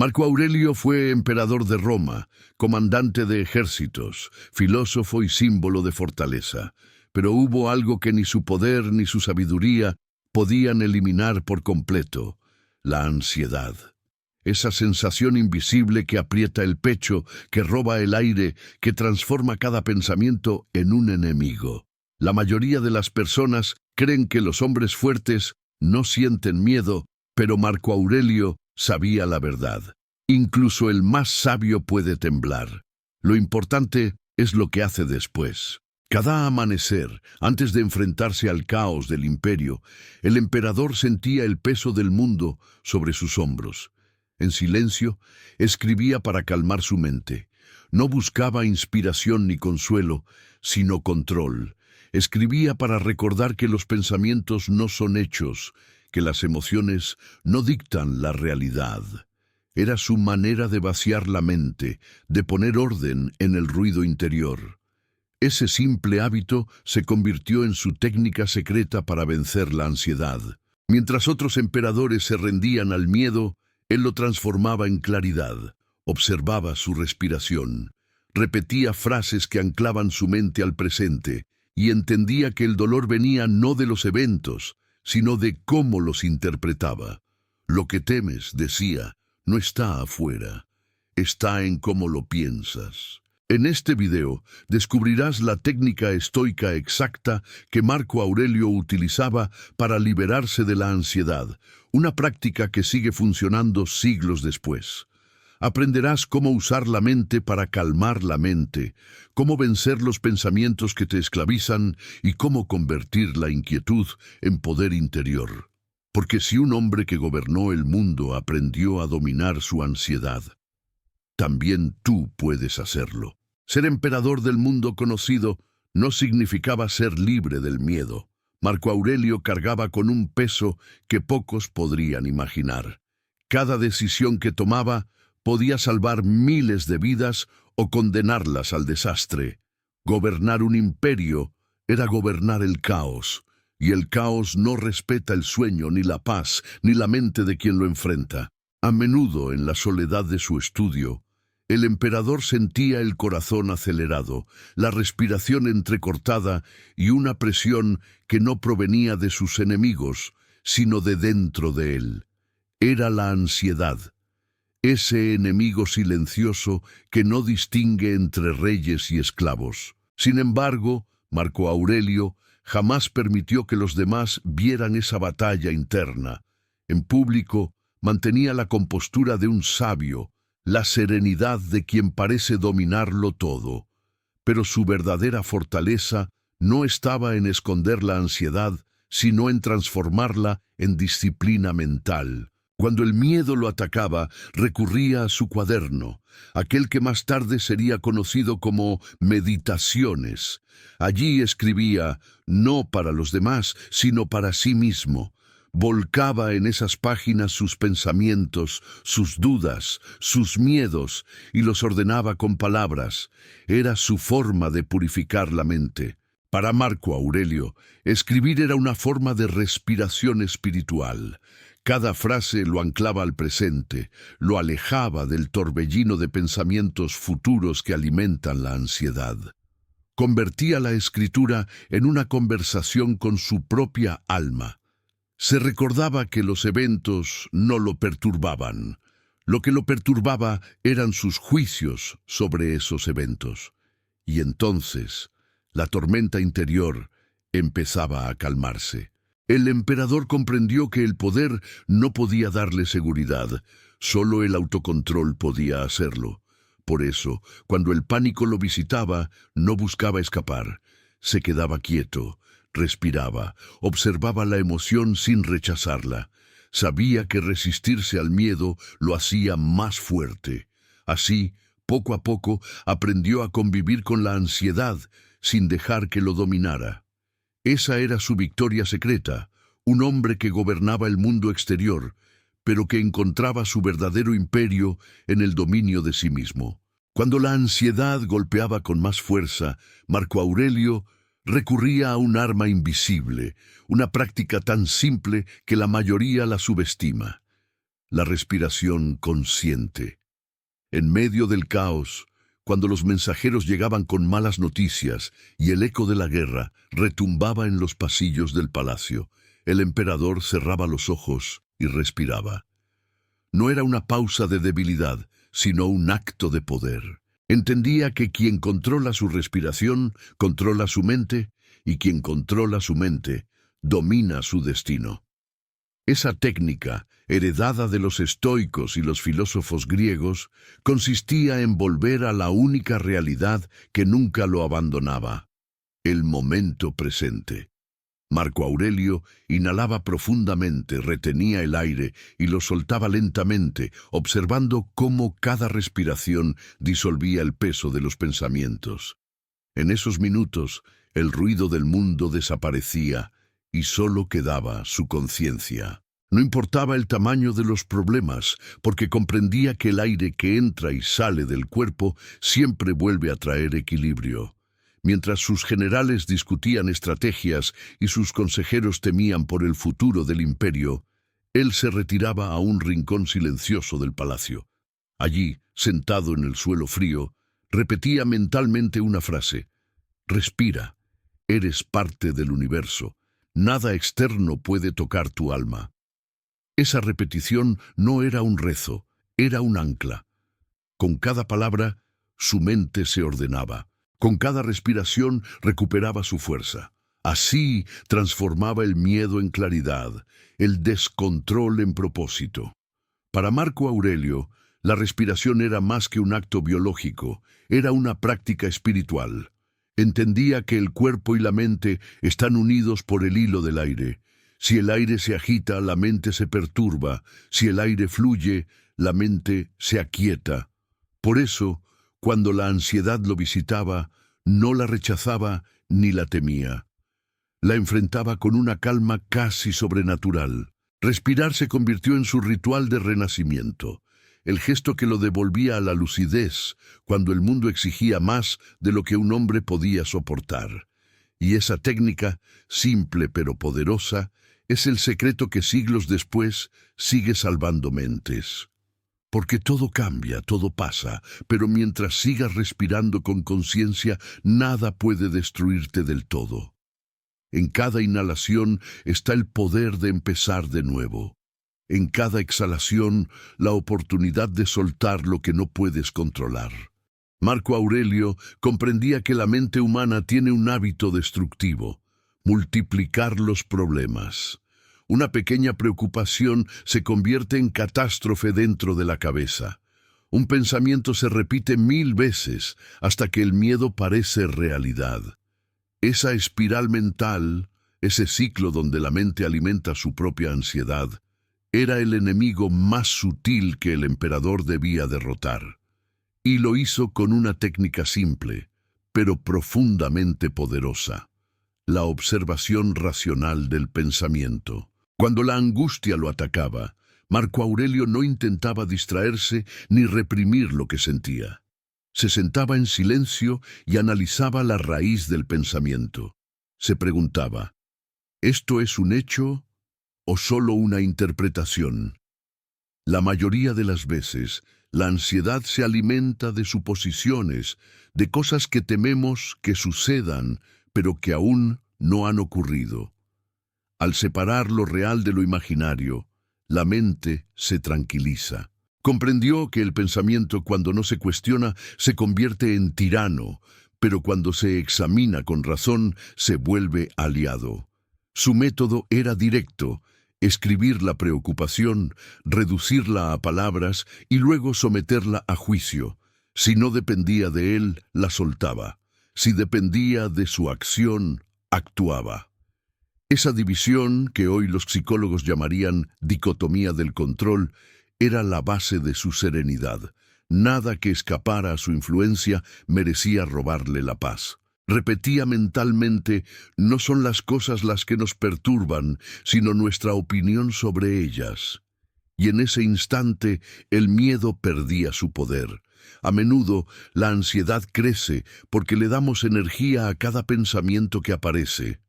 Marco Aurelio fue emperador de Roma, comandante de ejércitos, filósofo y símbolo de fortaleza. Pero hubo algo que ni su poder ni su sabiduría podían eliminar por completo: la ansiedad. Esa sensación invisible que aprieta el pecho, que roba el aire, que transforma cada pensamiento en un enemigo. La mayoría de las personas creen que los hombres fuertes no sienten miedo, pero Marco Aurelio sabía la verdad. Incluso el más sabio puede temblar. Lo importante es lo que hace después. Cada amanecer, antes de enfrentarse al caos del imperio, el emperador sentía el peso del mundo sobre sus hombros. En silencio, escribía para calmar su mente. No buscaba inspiración ni consuelo, sino control. Escribía para recordar que los pensamientos no son hechos, que las emociones no dictan la realidad. Era su manera de vaciar la mente, de poner orden en el ruido interior. Ese simple hábito se convirtió en su técnica secreta para vencer la ansiedad. Mientras otros emperadores se rendían al miedo, él lo transformaba en claridad. Observaba su respiración, repetía frases que anclaban su mente al presente y entendía que el dolor venía no de los eventos, sino de cómo los interpretaba. Lo que temes, decía, no está afuera, está en cómo lo piensas. En este video descubrirás la técnica estoica exacta que Marco Aurelio utilizaba para liberarse de la ansiedad, una práctica que sigue funcionando siglos después. Aprenderás cómo usar la mente para calmar la mente, cómo vencer los pensamientos que te esclavizan y cómo convertir la inquietud en poder interior. Porque si un hombre que gobernó el mundo aprendió a dominar su ansiedad, también tú puedes hacerlo. Ser emperador del mundo conocido no significaba ser libre del miedo. Marco Aurelio cargaba con un peso que pocos podrían imaginar. Cada decisión que tomaba podía salvar miles de vidas o condenarlas al desastre. Gobernar un imperio era gobernar el caos, y el caos no respeta el sueño, ni la paz, ni la mente de quien lo enfrenta. A menudo, en la soledad de su estudio, el emperador sentía el corazón acelerado, la respiración entrecortada y una presión que no provenía de sus enemigos, sino de dentro de él. Era la ansiedad, ese enemigo silencioso que no distingue entre reyes y esclavos. Sin embargo, Marco Aurelio jamás permitió que los demás vieran esa batalla interna. En público, mantenía la compostura de un sabio, la serenidad de quien parece dominarlo todo. Pero su verdadera fortaleza no estaba en esconder la ansiedad, sino en transformarla en disciplina mental. Cuando el miedo lo atacaba, recurría a su cuaderno, aquel que más tarde sería conocido como Meditaciones. Allí escribía, no para los demás, sino para sí mismo. Volcaba en esas páginas sus pensamientos, sus dudas, sus miedos, y los ordenaba con palabras. Era su forma de purificar la mente. Para Marco Aurelio, escribir era una forma de respiración espiritual. Cada frase lo anclaba al presente, lo alejaba del torbellino de pensamientos futuros que alimentan la ansiedad. Convertía la escritura en una conversación con su propia alma. Se recordaba que los eventos no lo perturbaban. Lo que lo perturbaba eran sus juicios sobre esos eventos. Y entonces, la tormenta interior empezaba a calmarse. El emperador comprendió que el poder no podía darle seguridad, solo el autocontrol podía hacerlo. Por eso, cuando el pánico lo visitaba, no buscaba escapar. Se quedaba quieto, respiraba, observaba la emoción sin rechazarla. Sabía que resistirse al miedo lo hacía más fuerte. Así, poco a poco, aprendió a convivir con la ansiedad sin dejar que lo dominara. Esa era su victoria secreta, un hombre que gobernaba el mundo exterior, pero que encontraba su verdadero imperio en el dominio de sí mismo. Cuando la ansiedad golpeaba con más fuerza, Marco Aurelio recurría a un arma invisible, una práctica tan simple que la mayoría la subestima. la respiración consciente. En medio del caos, cuando los mensajeros llegaban con malas noticias y el eco de la guerra retumbaba en los pasillos del palacio, el emperador cerraba los ojos y respiraba. No era una pausa de debilidad, sino un acto de poder. Entendía que quien controla su respiración, controla su mente, y quien controla su mente, domina su destino. Esa técnica, heredada de los estoicos y los filósofos griegos, consistía en volver a la única realidad que nunca lo abandonaba: el momento presente. Marco Aurelio inhalaba profundamente, retenía el aire y lo soltaba lentamente, observando cómo cada respiración disolvía el peso de los pensamientos. En esos minutos, el ruido del mundo desaparecía y solo quedaba su conciencia. No importaba el tamaño de los problemas, porque comprendía que el aire que entra y sale del cuerpo siempre vuelve a traer equilibrio. Mientras sus generales discutían estrategias y sus consejeros temían por el futuro del imperio, él se retiraba a un rincón silencioso del palacio. Allí, sentado en el suelo frío, repetía mentalmente una frase: respira, eres parte del universo, nada externo puede tocar tu alma. Esa repetición no era un rezo, era un ancla. Con cada palabra, su mente se ordenaba. Con cada respiración recuperaba su fuerza. Así transformaba el miedo en claridad, el descontrol en propósito. Para Marco Aurelio, la respiración era más que un acto biológico, era una práctica espiritual. Entendía que el cuerpo y la mente están unidos por el hilo del aire. Si el aire se agita, la mente se perturba. Si el aire fluye, la mente se aquieta. Por eso, cuando la ansiedad lo visitaba, no la rechazaba ni la temía. La enfrentaba con una calma casi sobrenatural. Respirar se convirtió en su ritual de renacimiento, el gesto que lo devolvía a la lucidez cuando el mundo exigía más de lo que un hombre podía soportar. Y esa técnica, simple pero poderosa, es el secreto que siglos después sigue salvando mentes. Porque todo cambia, todo pasa, pero mientras sigas respirando con conciencia, nada puede destruirte del todo. En cada inhalación está el poder de empezar de nuevo. En cada exhalación, la oportunidad de soltar lo que no puedes controlar. Marco Aurelio comprendía que la mente humana tiene un hábito destructivo: multiplicar los problemas. Una pequeña preocupación se convierte en catástrofe dentro de la cabeza. Un pensamiento se repite 1000 veces hasta que el miedo parece realidad. Esa espiral mental, ese ciclo donde la mente alimenta su propia ansiedad, era el enemigo más sutil que el emperador debía derrotar. Y lo hizo con una técnica simple, pero profundamente poderosa: la observación racional del pensamiento. Cuando la angustia lo atacaba, Marco Aurelio no intentaba distraerse ni reprimir lo que sentía. Se sentaba en silencio y analizaba la raíz del pensamiento. Se preguntaba: ¿esto es un hecho o solo una interpretación? La mayoría de las veces, la ansiedad se alimenta de suposiciones, de cosas que tememos que sucedan, pero que aún no han ocurrido. Al separar lo real de lo imaginario, la mente se tranquiliza. Comprendió que el pensamiento, cuando no se cuestiona, se convierte en tirano, pero cuando se examina con razón, se vuelve aliado. Su método era directo: escribir la preocupación, reducirla a palabras y luego someterla a juicio. Si no dependía de él, la soltaba. Si dependía de su acción, actuaba. Esa división, que hoy los psicólogos llamarían dicotomía del control, era la base de su serenidad. Nada que escapara a su influencia merecía robarle la paz. Repetía mentalmente: no son las cosas las que nos perturban, sino nuestra opinión sobre ellas. Y en ese instante el miedo perdía su poder. A menudo la ansiedad crece porque le damos energía a cada pensamiento que aparece.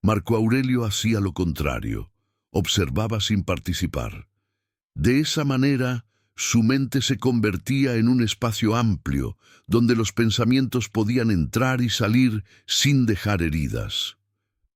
Marco Aurelio hacía lo contrario: observaba sin participar. De esa manera, su mente se convertía en un espacio amplio, donde los pensamientos podían entrar y salir sin dejar heridas.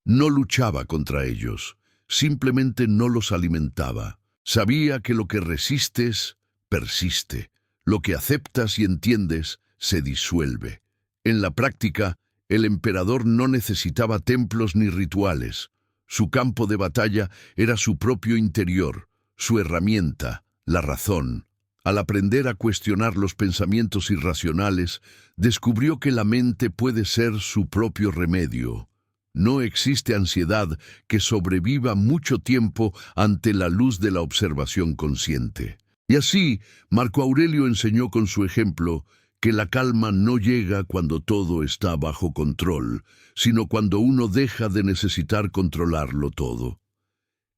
No luchaba contra ellos, simplemente no los alimentaba. Sabía que lo que resistes, persiste. Lo que aceptas y entiendes, se disuelve. En la práctica, el emperador no necesitaba templos ni rituales. Su campo de batalla era su propio interior, su herramienta, la razón. Al aprender a cuestionar los pensamientos irracionales, descubrió que la mente puede ser su propio remedio. No existe ansiedad que sobreviva mucho tiempo ante la luz de la observación consciente. Y así, Marco Aurelio enseñó con su ejemplo que la calma no llega cuando todo está bajo control, sino cuando uno deja de necesitar controlarlo todo.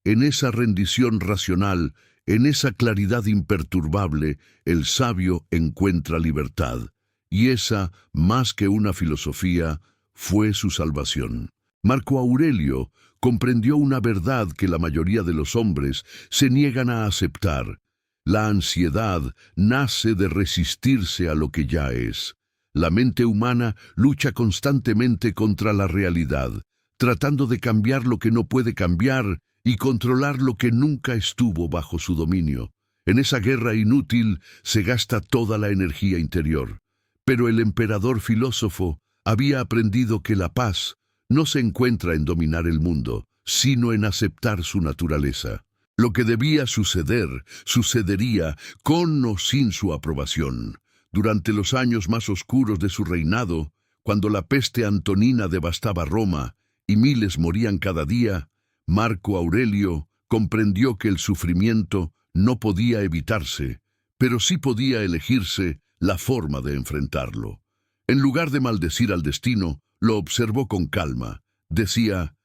En esa rendición racional, en esa claridad imperturbable, el sabio encuentra libertad, y esa, más que una filosofía, fue su salvación. Marco Aurelio comprendió una verdad que la mayoría de los hombres se niegan a aceptar. La ansiedad nace de resistirse a lo que ya es. La mente humana lucha constantemente contra la realidad, tratando de cambiar lo que no puede cambiar y controlar lo que nunca estuvo bajo su dominio. En esa guerra inútil se gasta toda la energía interior. Pero el emperador filósofo había aprendido que la paz no se encuentra en dominar el mundo, sino en aceptar su naturaleza. Lo que debía suceder, sucedería con o sin su aprobación. Durante los años más oscuros de su reinado, cuando la peste antonina devastaba Roma y miles morían cada día, Marco Aurelio comprendió que el sufrimiento no podía evitarse, pero sí podía elegirse la forma de enfrentarlo. En lugar de maldecir al destino, lo observó con calma. Decía: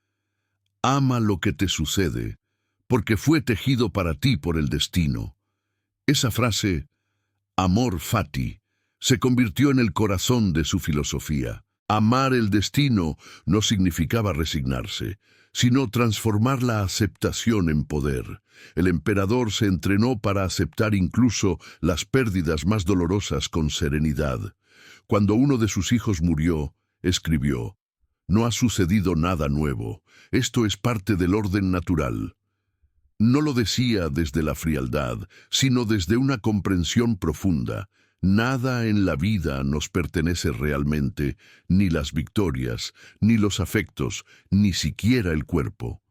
«Ama lo que te sucede, porque fue tejido para ti por el destino». Esa frase, amor fati, se convirtió en el corazón de su filosofía. Amar el destino no significaba resignarse, sino transformar la aceptación en poder. El emperador se entrenó para aceptar incluso las pérdidas más dolorosas con serenidad. Cuando uno de sus hijos murió, escribió: «No ha sucedido nada nuevo, esto es parte del orden natural». No lo decía desde la frialdad, sino desde una comprensión profunda. Nada en la vida nos pertenece realmente, ni las victorias, ni los afectos, ni siquiera el cuerpo.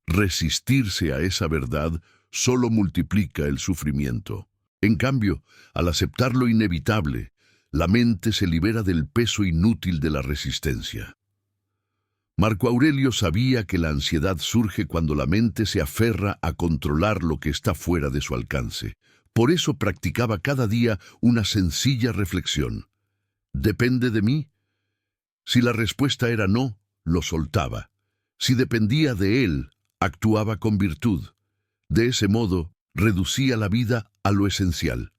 Resistirse a esa verdad solo multiplica el sufrimiento. En cambio, al aceptar lo inevitable, la mente se libera del peso inútil de la resistencia. Marco Aurelio sabía que la ansiedad surge cuando la mente se aferra a controlar lo que está fuera de su alcance. Por eso practicaba cada día una sencilla reflexión. ¿Depende de mí? Si la respuesta era no, lo soltaba. Si dependía de él, actuaba con virtud. De ese modo, reducía la vida a lo esencial.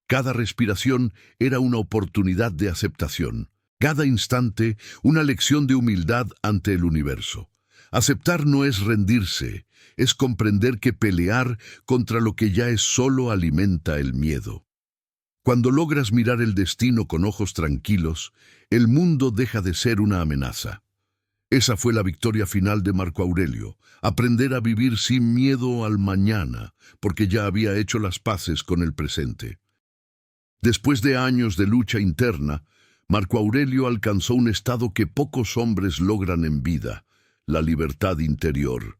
Cada respiración era una oportunidad de aceptación. Cada instante, una lección de humildad ante el universo. Aceptar no es rendirse, es comprender que pelear contra lo que ya es solo alimenta el miedo. Cuando logras mirar el destino con ojos tranquilos, el mundo deja de ser una amenaza. Esa fue la victoria final de Marco Aurelio, aprender a vivir sin miedo al mañana, porque ya había hecho las paces con el presente. Después de años de lucha interna, Marco Aurelio alcanzó un estado que pocos hombres logran en vida: la libertad interior.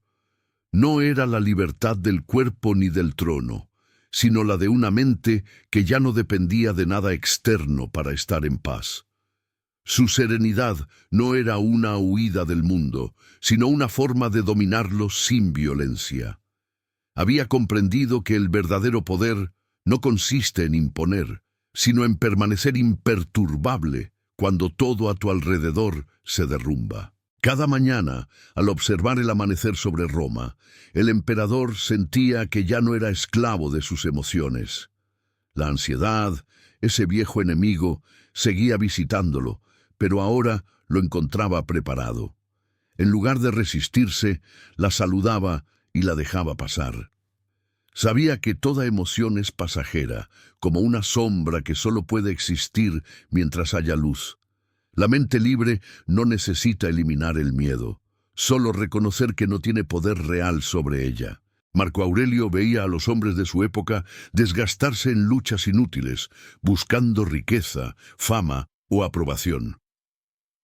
No era la libertad del cuerpo ni del trono, sino la de una mente que ya no dependía de nada externo para estar en paz. Su serenidad no era una huida del mundo, sino una forma de dominarlo sin violencia. Había comprendido que el verdadero poder no consiste en imponer, sino en permanecer imperturbable cuando todo a tu alrededor se derrumba. Cada mañana, al observar el amanecer sobre Roma, el emperador sentía que ya no era esclavo de sus emociones. La ansiedad, ese viejo enemigo, seguía visitándolo, pero ahora lo encontraba preparado. En lugar de resistirse, la saludaba y la dejaba pasar. Sabía que toda emoción es pasajera, como una sombra que solo puede existir mientras haya luz. La mente libre no necesita eliminar el miedo, solo reconocer que no tiene poder real sobre ella. Marco Aurelio veía a los hombres de su época desgastarse en luchas inútiles, buscando riqueza, fama o aprobación.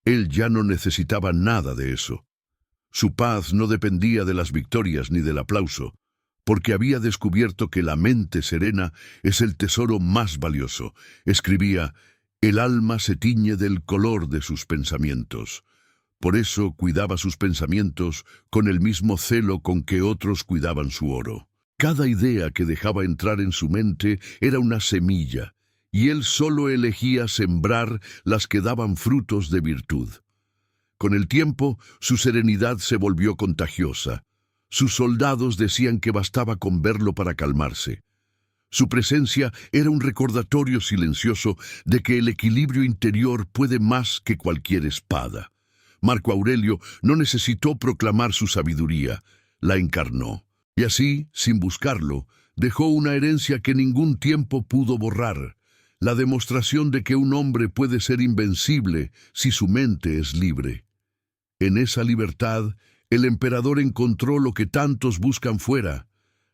Él ya no necesitaba nada de eso. Su paz no dependía de las victorias ni del aplauso, porque había descubierto que la mente serena es el tesoro más valioso. Escribía: «El alma se tiñe del color de sus pensamientos». Por eso cuidaba sus pensamientos con el mismo celo con que otros cuidaban su oro. Cada idea que dejaba entrar en su mente era una semilla, y él solo elegía sembrar las que daban frutos de virtud. Con el tiempo, su serenidad se volvió contagiosa. Sus soldados decían que bastaba con verlo para calmarse. Su presencia era un recordatorio silencioso de que el equilibrio interior puede más que cualquier espada. Marco Aurelio no necesitó proclamar su sabiduría, la encarnó. Y así, sin buscarlo, dejó una herencia que ningún tiempo pudo borrar, la demostración de que un hombre puede ser invencible si su mente es libre. En esa libertad, el emperador encontró lo que tantos buscan fuera: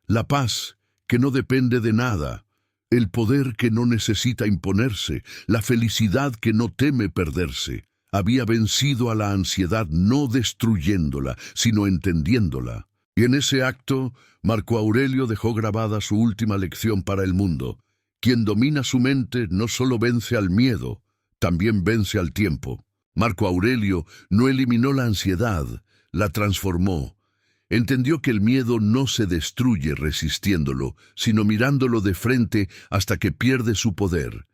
la paz, que no depende de nada, el poder que no necesita imponerse, la felicidad que no teme perderse. Había vencido a la ansiedad no destruyéndola, sino entendiéndola. Y en ese acto, Marco Aurelio dejó grabada su última lección para el mundo: quien domina su mente no solo vence al miedo, también vence al tiempo. Marco Aurelio no eliminó la ansiedad, la transformó. Entendió que el miedo no se destruye resistiéndolo, sino mirándolo de frente hasta que pierde su poder.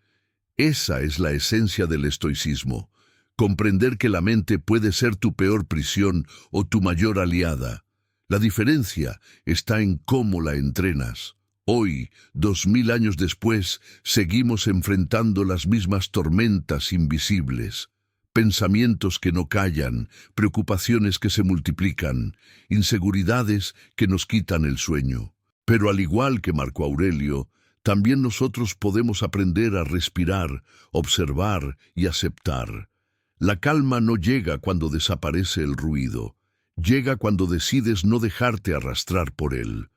Esa es la esencia del estoicismo: comprender que la mente puede ser tu peor prisión o tu mayor aliada. La diferencia está en cómo la entrenas. Hoy, 2000 años después, seguimos enfrentando las mismas tormentas invisibles. Pensamientos que no callan, preocupaciones que se multiplican, inseguridades que nos quitan el sueño. Pero al igual que Marco Aurelio, también nosotros podemos aprender a respirar, observar y aceptar. La calma no llega cuando desaparece el ruido, llega cuando decides no dejarte arrastrar por él.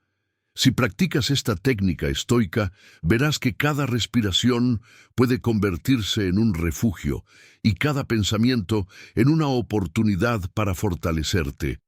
Si practicas esta técnica estoica, verás que cada respiración puede convertirse en un refugio y cada pensamiento en una oportunidad para fortalecerte.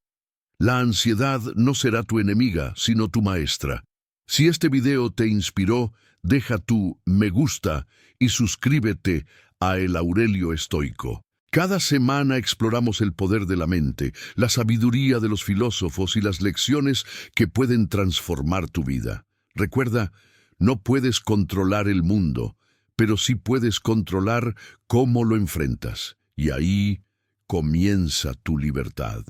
La ansiedad no será tu enemiga, sino tu maestra. Si este video te inspiró, deja tu me gusta y suscríbete a El Aurelio Estoico. Cada semana exploramos el poder de la mente, la sabiduría de los filósofos y las lecciones que pueden transformar tu vida. Recuerda, no puedes controlar el mundo, pero sí puedes controlar cómo lo enfrentas. Y ahí comienza tu libertad.